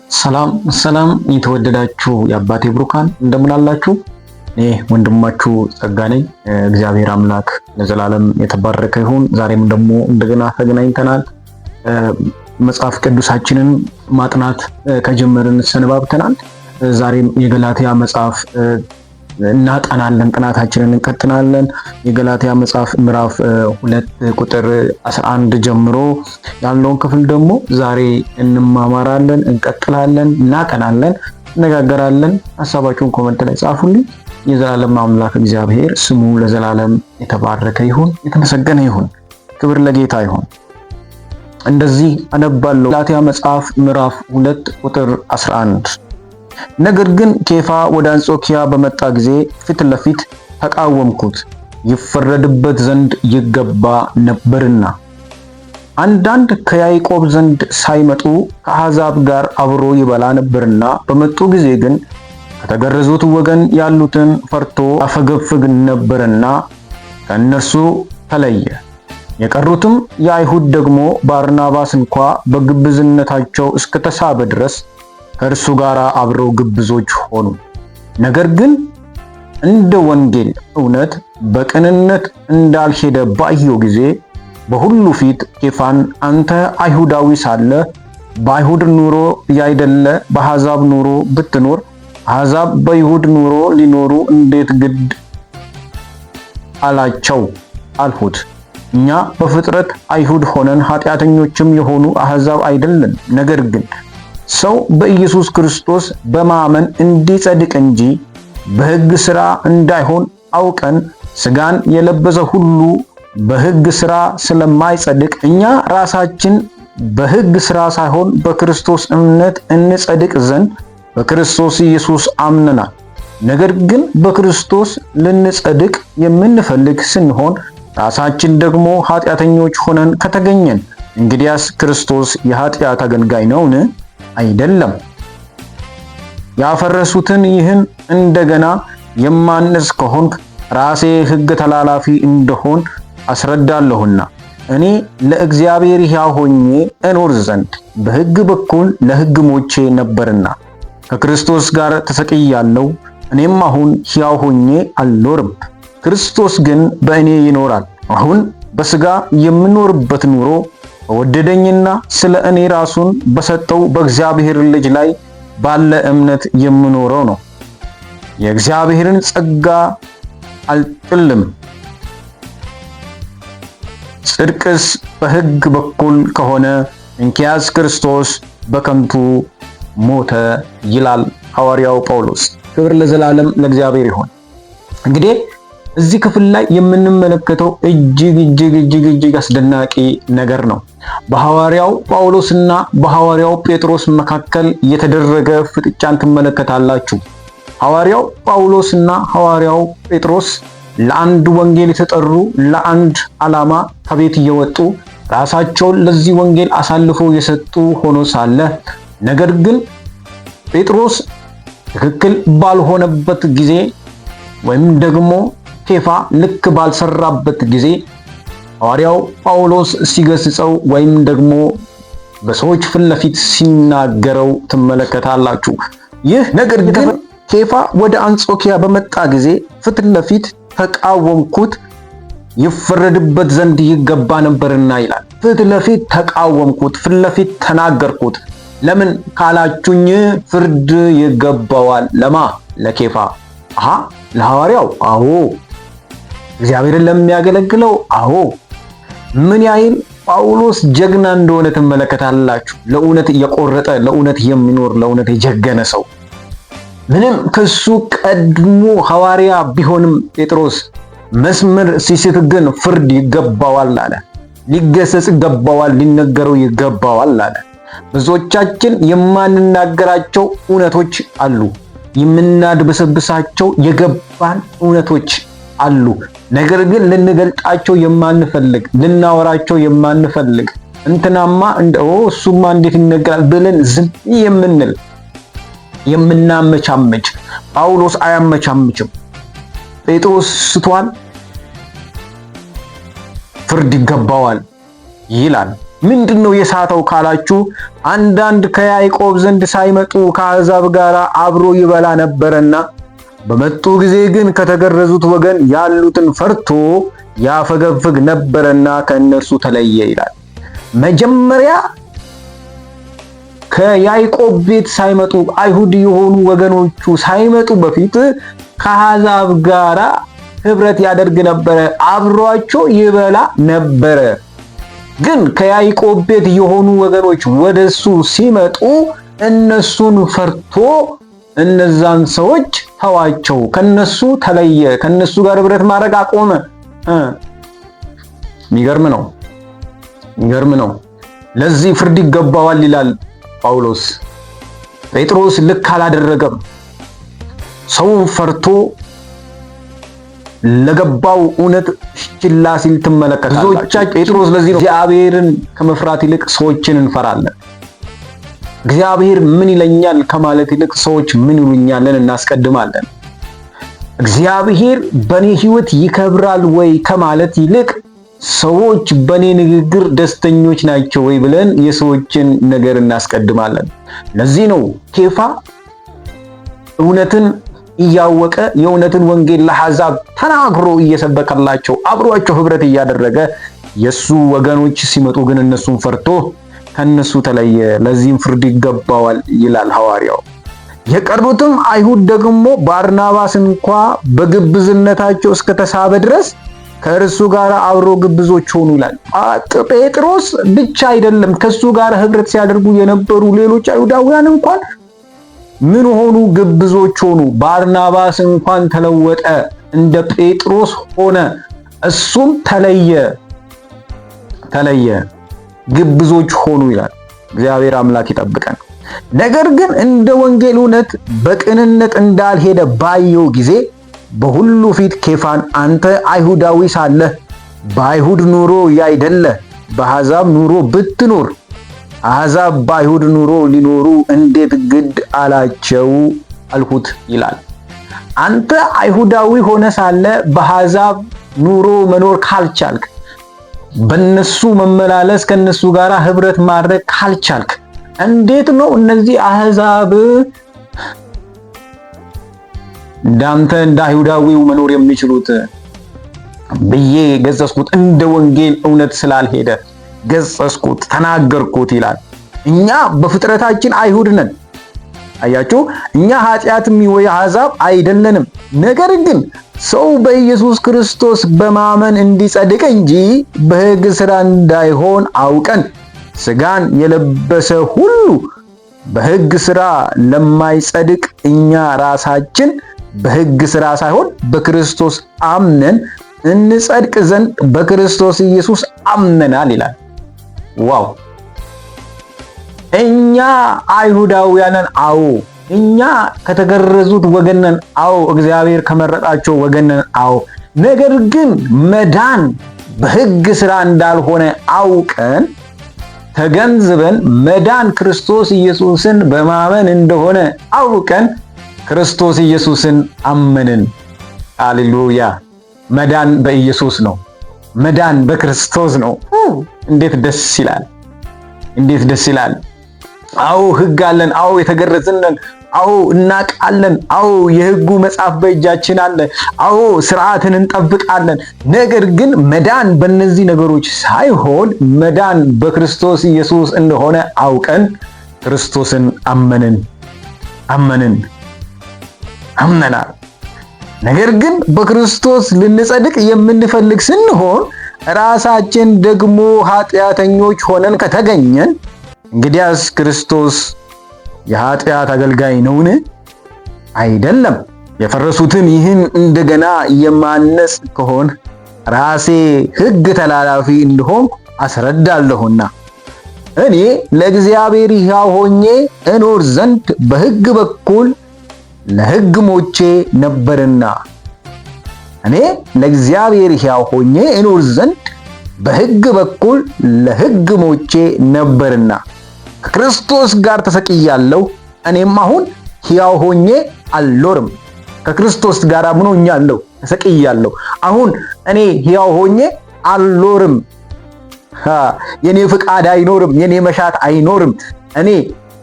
ሰላም የተወደዳችሁ የአባቴ ብሩካን እንደምን አላችሁ? እኔ ወንድማችሁ ጸጋ ነኝ። እግዚአብሔር አምላክ ለዘላለም የተባረከ ይሁን። ዛሬም ደግሞ እንደገና ተገናኝተናል። መጽሐፍ ቅዱሳችንን ማጥናት ከጀመርን ሰነባብተናል። ዛሬም የገላትያ መጽሐፍ እናጠናለን፣ ጥናታችንን እንቀጥላለን። የገላትያ መጽሐፍ ምዕራፍ 2 ቁጥር 11 ጀምሮ ያለውን ክፍል ደግሞ ዛሬ እንማማራለን፣ እንቀጥላለን፣ እናጠናለን፣ እነጋገራለን። ሐሳባችሁን ኮሜንት ላይ ጻፉልኝ። የዘላለም አምላክ እግዚአብሔር ስሙ ለዘላለም የተባረከ ይሁን፣ የተመሰገነ ይሁን። ክብር ለጌታ ይሁን። እንደዚህ አነባለሁ። ገላትያ መጽሐፍ ምዕራፍ 2 ቁጥር 11 ነገር ግን ኬፋ ወደ አንጾኪያ በመጣ ጊዜ ፊት ለፊት ተቃወምኩት፣ ይፈረድበት ዘንድ ይገባ ነበርና። አንዳንድ ከያዕቆብ ዘንድ ሳይመጡ ከአሕዛብ ጋር አብሮ ይበላ ነበርና፣ በመጡ ጊዜ ግን ከተገረዙት ወገን ያሉትን ፈርቶ አፈገፍግ ነበርና ከእነርሱ ተለየ። የቀሩትም የአይሁድ ደግሞ ባርናባስ እንኳ በግብዝነታቸው እስከተሳበ ድረስ ከእርሱ ጋር አብረው ግብዞች ሆኑ። ነገር ግን እንደ ወንጌል እውነት በቅንነት እንዳልሄደ ባየው ጊዜ በሁሉ ፊት ኬፋን አንተ አይሁዳዊ ሳለ በአይሁድ ኑሮ ያይደለ በአሕዛብ ኑሮ ብትኖር አሕዛብ በይሁድ ኑሮ ሊኖሩ እንዴት ግድ አላቸው አልሁት። እኛ በፍጥረት አይሁድ ሆነን ኃጢአተኞችም የሆኑ አሕዛብ አይደለን። ነገር ግን ሰው በኢየሱስ ክርስቶስ በማመን እንዲጸድቅ እንጂ በሕግ ሥራ እንዳይሆን አውቀን ሥጋን የለበሰ ሁሉ በሕግ ሥራ ስለማይጸድቅ እኛ ራሳችን በሕግ ሥራ ሳይሆን በክርስቶስ እምነት እንጸድቅ ዘንድ በክርስቶስ ኢየሱስ አምነናል። ነገር ግን በክርስቶስ ልንጸድቅ የምንፈልግ ስንሆን ራሳችን ደግሞ ኃጢአተኞች ሆነን ከተገኘን እንግዲያስ ክርስቶስ የኃጢአት አገልጋይ ነውን? አይደለም። ያፈረሱትን ይህን እንደገና የማንስ ከሆንክ ራሴ ሕግ ተላላፊ እንደሆን አስረዳለሁና። እኔ ለእግዚአብሔር ሕያው ሆኜ እኖር ዘንድ በሕግ በኩል ለሕግ ሞቼ ነበርና ከክርስቶስ ጋር ተሰቅያለሁ። እኔም አሁን ሕያው ሆኜ አልኖርም፣ ክርስቶስ ግን በእኔ ይኖራል። አሁን በሥጋ የምኖርበት ኑሮ በወደደኝና ስለ እኔ ራሱን በሰጠው በእግዚአብሔር ልጅ ላይ ባለ እምነት የምኖረው ነው። የእግዚአብሔርን ጸጋ አልጥልም። ጽድቅስ በሕግ በኩል ከሆነ እንኪያስ ክርስቶስ በከንቱ ሞተ ይላል ሐዋርያው ጳውሎስ። ክብር ለዘላለም ለእግዚአብሔር ይሁን። እንግዲህ እዚህ ክፍል ላይ የምንመለከተው እጅግ አስደናቂ ነገር ነው። በሐዋርያው ጳውሎስና በሐዋርያው ጴጥሮስ መካከል የተደረገ ፍጥጫን ትመለከታላችሁ። ሐዋርያው ጳውሎስና ሐዋርያው ጴጥሮስ ለአንድ ወንጌል የተጠሩ ለአንድ ዓላማ ከቤት እየወጡ ራሳቸውን ለዚህ ወንጌል አሳልፈው የሰጡ ሆኖ ሳለ ነገር ግን ጴጥሮስ ትክክል ባልሆነበት ጊዜ ወይም ደግሞ ኬፋ ልክ ባልሰራበት ጊዜ ሐዋርያው ጳውሎስ ሲገስጸው ወይም ደግሞ በሰዎች ፊት ለፊት ሲናገረው ትመለከታላችሁ። ይህ ነገር ግን ኬፋ ወደ አንጾኪያ በመጣ ጊዜ ፊት ለፊት ተቃወምኩት፣ ይፈረድበት ዘንድ ይገባ ነበርና ይላል። ፊት ለፊት ተቃወምኩት፣ ፊት ለፊት ተናገርኩት። ለምን ካላችሁኝ ፍርድ ይገባዋል። ለማ? ለኬፋ። ለሐዋርያው? አዎ። እግዚአብሔርን ለሚያገለግለው? አዎ። ምን ያህል ጳውሎስ ጀግና እንደሆነ ትመለከታላችሁ። ለእውነት የቆረጠ፣ ለእውነት የሚኖር፣ ለእውነት የጀገነ ሰው። ምንም ከሱ ቀድሞ ሐዋርያ ቢሆንም ጴጥሮስ መስመር ሲስት ግን ፍርድ ይገባዋል አለ። ሊገሰጽ ይገባዋል፣ ሊነገረው ይገባዋል አለ። ብዙዎቻችን የማንናገራቸው እውነቶች አሉ። የምናድበሰብሳቸው የገባን እውነቶች አሉ። ነገር ግን ልንገልጣቸው የማንፈልግ፣ ልናወራቸው የማንፈልግ እንትናማ እሱማ እንዴት ይነገራል ብለን ዝም የምንል የምናመቻመች። ጳውሎስ አያመቻምችም። ጴጥሮስ ስቷል፣ ፍርድ ይገባዋል ይላል። ምንድነው የሳተው ካላችሁ አንዳንድ ከያዕቆብ ዘንድ ሳይመጡ ከአሕዛብ ጋር አብሮ ይበላ ነበርና በመጡ ጊዜ ግን ከተገረዙት ወገን ያሉትን ፈርቶ ያፈገፍግ ነበርና ከእነርሱ ተለየ ይላል። መጀመሪያ ከያዕቆብ ቤት ሳይመጡ አይሁድ የሆኑ ወገኖቹ ሳይመጡ በፊት ከአሕዛብ ጋር ህብረት ያደርግ ነበረ፣ አብሯቸው ይበላ ነበረ። ግን ከያዕቆብ ቤት የሆኑ ወገኖች ወደሱ ሲመጡ እነሱን ፈርቶ እነዛን ሰዎች ተዋቸው፣ ከነሱ ተለየ፣ ከነሱ ጋር ህብረት ማድረግ አቆመ። የሚገርም ነው። ለዚህ ፍርድ ይገባዋል ይላል ጳውሎስ። ጴጥሮስ ልክ አላደረገም። ሰውን ፈርቶ ለገባው እውነት ችላ ሲል ትመለከታላችሁ። ብዙዎቻችን ጴጥሮስ ለዚህ ነው እግዚአብሔርን ከመፍራት ይልቅ ሰዎችን እንፈራለን። እግዚአብሔር ምን ይለኛል ከማለት ይልቅ ሰዎች ምን ይሉኛልን እናስቀድማለን። እግዚአብሔር በኔ ህይወት ይከብራል ወይ ከማለት ይልቅ ሰዎች በኔ ንግግር ደስተኞች ናቸው ወይ ብለን የሰዎችን ነገር እናስቀድማለን። ለዚህ ነው ኬፋ እውነትን እያወቀ የእውነትን ወንጌል ለአሕዛብ ተናግሮ እየሰበከላቸው አብሯቸው ህብረት እያደረገ የሱ ወገኖች ሲመጡ ግን እነሱን ፈርቶ ከነሱ ተለየ፣ ለዚህም ፍርድ ይገባዋል ይላል ሐዋርያው። የቀሩትም አይሁድ ደግሞ ባርናባስ እንኳ በግብዝነታቸው እስከተሳበ ድረስ ከእርሱ ጋር አብሮ ግብዞች ሆኑ ይላል። ጴጥሮስ ብቻ አይደለም፣ ከሱ ጋር ህብረት ሲያደርጉ የነበሩ ሌሎች አይሁዳውያን እንኳን ምን ሆኑ? ግብዞች ሆኑ። ባርናባስ እንኳን ተለወጠ፣ እንደ ጴጥሮስ ሆነ፣ እሱም ተለየ፣ ግብዞች ሆኑ ይላል። እግዚአብሔር አምላክ ይጠብቀን። ነገር ግን እንደ ወንጌል እውነት በቅንነት እንዳልሄደ ባየው ጊዜ በሁሉ ፊት ኬፋን አንተ አይሁዳዊ ሳለህ በአይሁድ ኑሮ ያይደለ በአሕዛብ ኑሮ ብትኖር አሕዛብ በአይሁድ ኑሮ ሊኖሩ እንዴት ግድ አላቸው አልሁት ይላል። አንተ አይሁዳዊ ሆነ ሳለ በአሕዛብ ኑሮ መኖር ካልቻልክ፣ በነሱ መመላለስ ከነሱ ጋር ህብረት ማድረግ ካልቻልክ እንዴት ነው እነዚህ አሕዛብ እንዳንተ እንደ አይሁዳዊው መኖር የሚችሉት ብዬ ገሰጽኩት። እንደ ወንጌል እውነት ስላልሄደ ገሰጽኩት፣ ተናገርኩት ይላል። እኛ በፍጥረታችን አይሁድ ነን። አያችሁ፣ እኛ ኃጢአትም ወይ አሕዛብ አይደለንም። ነገር ግን ሰው በኢየሱስ ክርስቶስ በማመን እንዲጸድቅ እንጂ በሕግ ሥራ እንዳይሆን አውቀን ሥጋን የለበሰ ሁሉ በሕግ ሥራ ለማይጸድቅ እኛ ራሳችን በሕግ ሥራ ሳይሆን በክርስቶስ አምነን እንጸድቅ ዘንድ በክርስቶስ ኢየሱስ አምነናል ይላል። ዋው! እኛ አይሁዳውያንን፣ አዎ እኛ ከተገረዙት ወገነን፣ አዎ እግዚአብሔር ከመረጣቸው ወገነን፣ አዎ። ነገር ግን መዳን በሕግ ሥራ እንዳልሆነ አውቀን ተገንዝበን መዳን ክርስቶስ ኢየሱስን በማመን እንደሆነ አውቀን ክርስቶስ ኢየሱስን አመንን። ሃሌሉያ! መዳን በኢየሱስ ነው። መዳን በክርስቶስ ነው። እንዴት ደስ ይላል! እንዴት ደስ ይላል! አዎ ሕግ አለን። አዎ የተገረዝን ነን። አዎ እናውቃለን። አዎ የሕጉ መጽሐፍ በእጃችን አለ። አዎ ሥርዓትን እንጠብቃለን። ነገር ግን መዳን በእነዚህ ነገሮች ሳይሆን መዳን በክርስቶስ ኢየሱስ እንደሆነ አውቀን ክርስቶስን አምነናል። ነገር ግን በክርስቶስ ልንጸድቅ የምንፈልግ ስንሆን ራሳችን ደግሞ ኃጢአተኞች ሆነን ከተገኘን እንግዲያስ ክርስቶስ የኃጢአት አገልጋይ ነውን? አይደለም። የፈረሱትን ይህን እንደገና የማነጽ ከሆነ ራሴ ሕግ ተላላፊ እንደሆንኩ አስረዳለሁና እኔ ለእግዚአብሔር ሕያው ሆኜ እኖር ዘንድ በሕግ በኩል ለሕግ ሞቼ ነበርና እኔ ለእግዚአብሔር ሕያው ሆኜ እኖር ዘንድ በሕግ በኩል ለሕግ ሞቼ ነበርና ከክርስቶስ ጋር ተሰቅያለሁ። እኔም አሁን ሕያው ሆኜ አልኖርም፣ ከክርስቶስ ጋር አምኖኛለሁ፣ ተሰቅያለሁ። አሁን እኔ ሕያው ሆኜ አልኖርም፣ የኔ ፍቃድ አይኖርም፣ የኔ መሻት አይኖርም። እኔ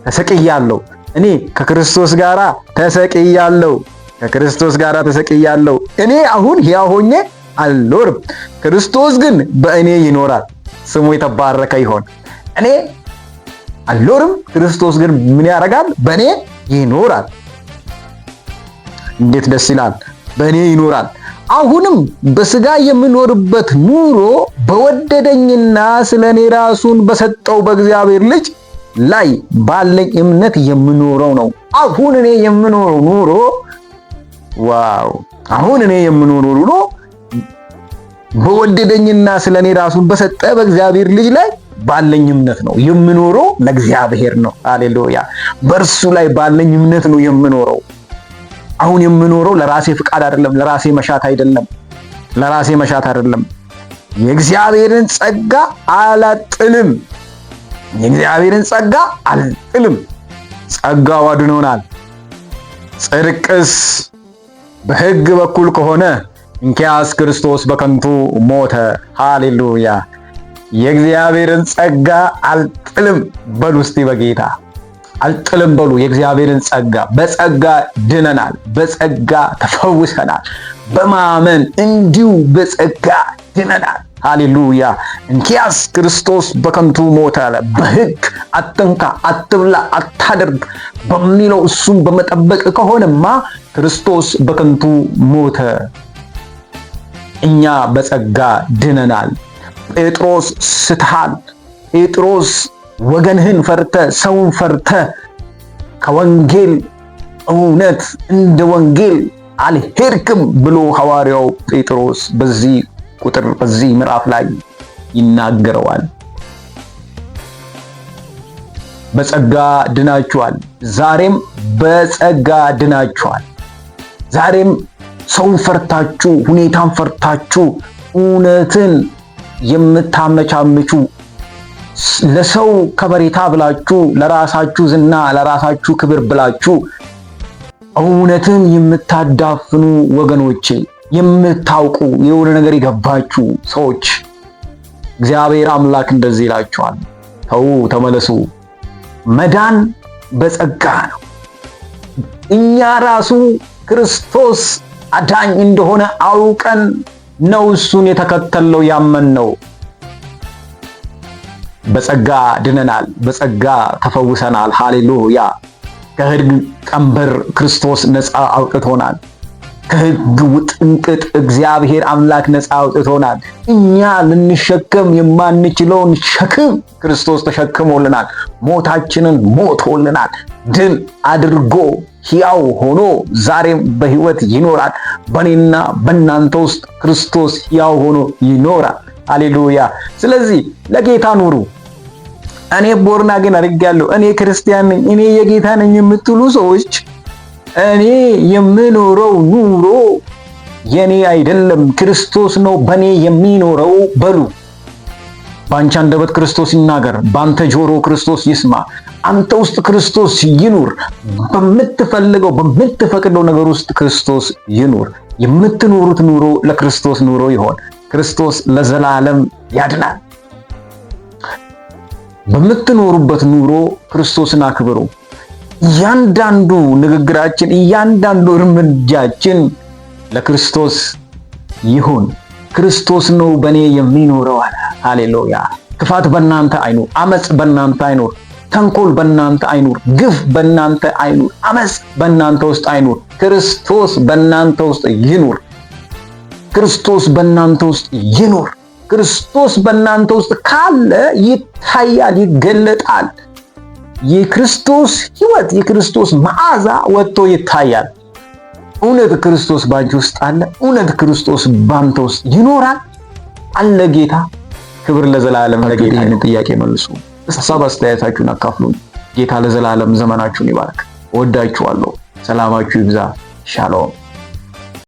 ተሰቅያለሁ። እኔ ከክርስቶስ ጋራ ተሰቅያለሁ። ከክርስቶስ ጋራ ተሰቅያለሁ። እኔ አሁን ሕያው ሆኜ አልኖርም፣ ክርስቶስ ግን በእኔ ይኖራል። ስሙ የተባረከ ይሆን። እኔ አልኖርም፣ ክርስቶስ ግን ምን ያደርጋል? በእኔ ይኖራል። እንዴት ደስ ይላል! በእኔ ይኖራል። አሁንም በስጋ የምኖርበት ኑሮ በወደደኝና ስለኔ ራሱን በሰጠው በእግዚአብሔር ልጅ ላይ ባለኝ እምነት የምኖረው ነው። አሁን እኔ የምኖረው ኑሮ ዋው! አሁን እኔ የምኖረው ኑሮ በወደደኝና ስለኔ ራሱን በሰጠ በእግዚአብሔር ልጅ ላይ ባለኝ እምነት ነው የምኖረው። ለእግዚአብሔር ነው። ሃሌሉያ! በእርሱ ላይ ባለኝ እምነት ነው የምኖረው። አሁን የምኖረው ለራሴ ፍቃድ አይደለም፣ ለራሴ መሻት አይደለም፣ ለራሴ መሻት አይደለም። የእግዚአብሔርን ጸጋ አላጥልም። የእግዚአብሔርን ጸጋ አልጥልም። ጸጋው አድኖናል። ጽድቅስ በሕግ በኩል ከሆነ እንኪያስ ክርስቶስ በከንቱ ሞተ። ሃሌሉያ! የእግዚአብሔርን ጸጋ አልጥልም በሉ እስቲ በጌታ አልጥልም በሉ። የእግዚአብሔርን ጸጋ በጸጋ ድነናል፣ በጸጋ ተፈውሰናል። በማመን እንዲሁ በጸጋ ድነናል። ሃሌሉያ! እንኪያስ ክርስቶስ በከንቱ ሞተ አለ። በሕግ አትንካ፣ አትብላ፣ አታደርግ በሚለው እሱን በመጠበቅ ከሆነማ ክርስቶስ በከንቱ ሞተ። እኛ በጸጋ ድነናል። ጴጥሮስ ስትሃል። ጴጥሮስ ወገንህን ፈርተ ሰውን ፈርተ ከወንጌል እውነት እንደ ወንጌል አልሄድክም ብሎ ሐዋርያው ጴጥሮስ በዚህ ቁጥር በዚህ ምዕራፍ ላይ ይናገረዋል። በጸጋ ድናችኋል። ዛሬም በጸጋ ድናችኋል። ዛሬም ሰውን ፈርታችሁ ሁኔታን ፈርታችሁ እውነትን የምታመቻምቹ ለሰው ከበሬታ ብላችሁ ለራሳችሁ ዝና ለራሳችሁ ክብር ብላችሁ እውነትን የምታዳፍኑ ወገኖቼ፣ የምታውቁ የሆነ ነገር የገባችሁ ሰዎች እግዚአብሔር አምላክ እንደዚህ ይላችኋል፣ ተው ተመለሱ። መዳን በጸጋ ነው። እኛ ራሱ ክርስቶስ አዳኝ እንደሆነ አውቀን ነው እሱን የተከተልነው ያመንነው። በጸጋ ድነናል፣ በጸጋ ተፈውሰናል። ሃሌሉያ! ከሕግ ቀንበር ክርስቶስ ነፃ አውጥቶናል። ከሕግ ውጥንቅጥ እግዚአብሔር አምላክ ነፃ አውጥቶናል። እኛ ልንሸከም የማንችለውን ሸክም ክርስቶስ ተሸክሞልናል። ሞታችንን ሞቶልናል። ድል አድርጎ ሕያው ሆኖ ዛሬም በሕይወት ይኖራል። በእኔና በእናንተ ውስጥ ክርስቶስ ሕያው ሆኖ ይኖራል። ሃሌሉያ! ስለዚህ ለጌታ ኑሩ። እኔ ቦርን አገን አድርጌያለሁ፣ እኔ ክርስቲያን ነኝ፣ እኔ የጌታ ነኝ የምትሉ ሰዎች እኔ የምኖረው ኑሮ የኔ አይደለም፣ ክርስቶስ ነው በኔ የሚኖረው በሉ። ባንቺ አንደበት ክርስቶስ ይናገር፣ ባንተ ጆሮ ክርስቶስ ይስማ። አንተ ውስጥ ክርስቶስ ይኑር። በምትፈልገው በምትፈቅደው ነገር ውስጥ ክርስቶስ ይኑር። የምትኖሩት ኑሮ ለክርስቶስ ኑሮ ይሆን። ክርስቶስ ለዘላለም ያድናል። በምትኖሩበት ኑሮ ክርስቶስን አክብሩ። እያንዳንዱ ንግግራችን፣ እያንዳንዱ እርምጃችን ለክርስቶስ ይሁን። ክርስቶስ ነው በእኔ የሚኖረው አለ። ሃሌሉያ! ክፋት በእናንተ አይኑር፣ አመፅ በእናንተ አይኑር፣ ተንኮል በእናንተ አይኑር፣ ግፍ በእናንተ አይኑር፣ አመፅ በእናንተ ውስጥ አይኑር። ክርስቶስ በእናንተ ውስጥ ይኑር። ክርስቶስ በእናንተ ውስጥ ይኑር። ክርስቶስ በእናንተ ውስጥ ካለ ይታያል፣ ይገለጣል። የክርስቶስ ሕይወት የክርስቶስ መዓዛ ወጥቶ ይታያል። እውነት ክርስቶስ ባንቺ ውስጥ አለ። እውነት ክርስቶስ ባንተ ውስጥ ይኖራል አለ ጌታ። ክብር ለዘላለም ለጌታ። ይህንን ጥያቄ መልሱ። ሐሳብ አስተያየታችሁን አካፍሉን። ጌታ ለዘላለም ዘመናችሁን ይባርክ። እወዳችኋለሁ። ሰላማችሁ ይብዛ። ሻሎም